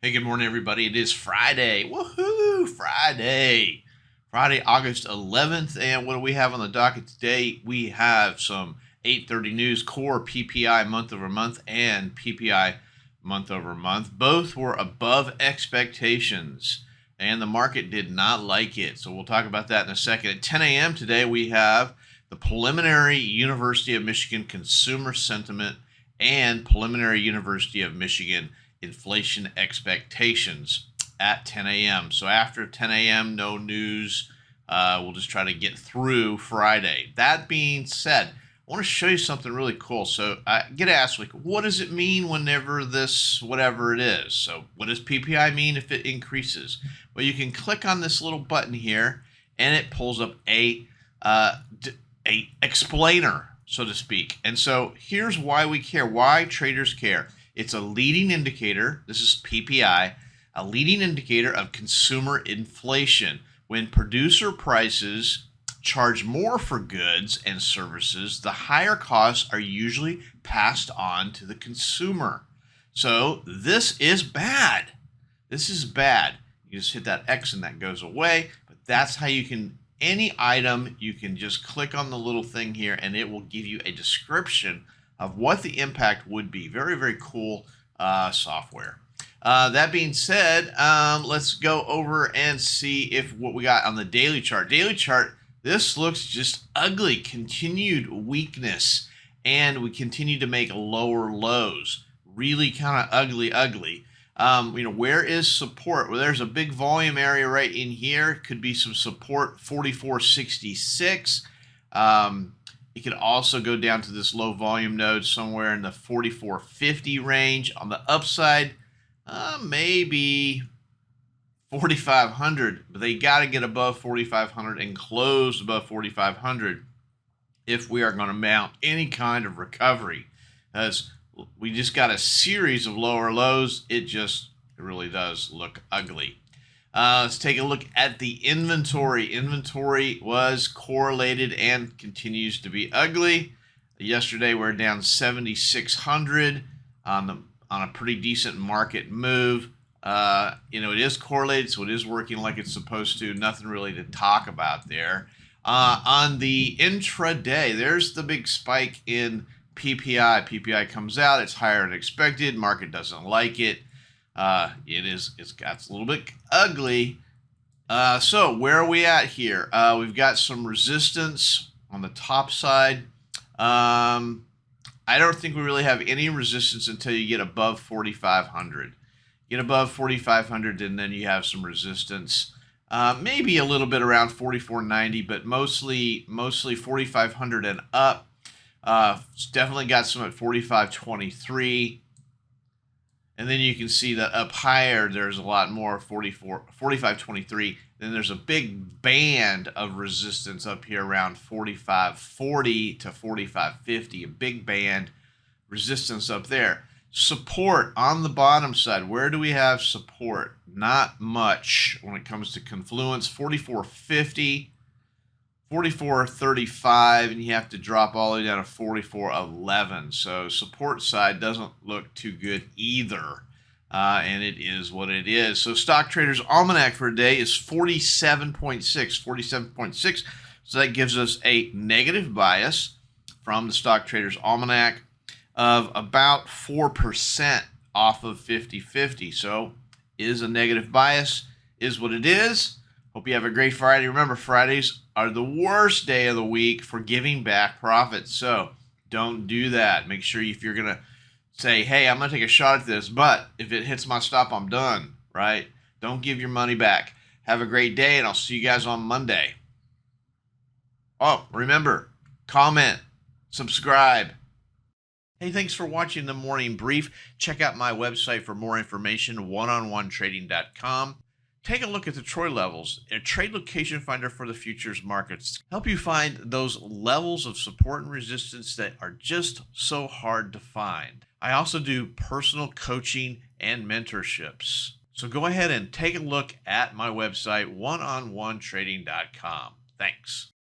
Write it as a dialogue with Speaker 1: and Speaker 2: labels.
Speaker 1: Hey, good morning, everybody. It is Friday. Woohoo! Friday. Friday, August 11th. And what do we have on the docket today? We have some 8:30 news, core PPI month over month and PPI month over month. Both were above expectations, and the market did not like it. So we'll talk about that in a second. At 10 a.m. today, we have the preliminary University of Michigan consumer sentiment and preliminary University of Michigan inflation expectations at 10 a.m. So after 10 a.m., no news. We'll just try to get through Friday. That being said, I want to show you something really cool. So I get asked, like, what does it mean whenever this, whatever it is? So what does PPI mean if it increases? Well, you can click on this little button here, and it pulls up a explainer, so to speak. And so here's why we care, why traders care. It's a leading indicator. This is PPI, a leading indicator of consumer inflation. When producer prices charge more for goods and services, the higher costs are usually passed on to the consumer. So this is bad. This is bad. You just hit that X and that goes away. But that's how you can, any item, you can just click on the little thing here and it will give you a description of what the impact would be. Very, very cool software. That being said, let's go over and see if what we got on the daily chart. Daily chart, this looks just ugly. Continued weakness, and we continue to make lower lows. Really kind of ugly. Where is support? Well, there's a big volume area right in here. Could be some support, 44.66. It could also go down to this low volume node somewhere in the 44.50 range. On the upside, maybe 4,500, but they got to get above 4,500 and close above 4,500 if we are going to mount any kind of recovery. As we just got a series of lower lows, it really does look ugly. Let's take a look at the inventory. Inventory was correlated and continues to be ugly. Yesterday, we're down 7,600 on a pretty decent market move. It is correlated, so it is working like it's supposed to. Nothing really to talk about there. On the intraday, there's the big spike in PPI. PPI comes out, it's higher than expected. Market doesn't like it. It's got a little bit ugly. So where are we at here? We've got some resistance on the top side. I don't think we really have any resistance until you get above 4,500. Get above 4,500, and then you have some resistance. Maybe a little bit around 4,490, but mostly 4,500 and up. It's definitely got some at 4,523. And then you can see that up higher, there's a lot more, 45.23. Then there's a big band of resistance up here around 45.40 to 45.50, a big band resistance up there. Support on the bottom side. Where do we have support? Not much when it comes to confluence. 44.50, 44.35, and you have to drop all the way down to 44.11. So support side doesn't look too good either, and it is what it is. So Stock Trader's Almanac for today is 47.6. So that gives us a negative bias from the Stock Trader's Almanac of about 4% off of 50/50. So is a negative bias, is what it is. Hope you have a great Friday. Remember, Fridays are the worst day of the week for giving back profits. So don't do that. Make sure if you're going to say, hey, I'm going to take a shot at this, but if it hits my stop, I'm done, right? Don't give your money back. Have a great day, and I'll see you guys on Monday. Oh, remember, comment, subscribe. Hey, thanks for watching the Morning Brief. Check out my website for more information, oneononetrading.com. Take a look at the Troy levels, a trade location finder for the futures markets. Help you find those levels of support and resistance that are just so hard to find. I also do personal coaching and mentorships. So go ahead and take a look at my website, oneononetrading.com. Thanks.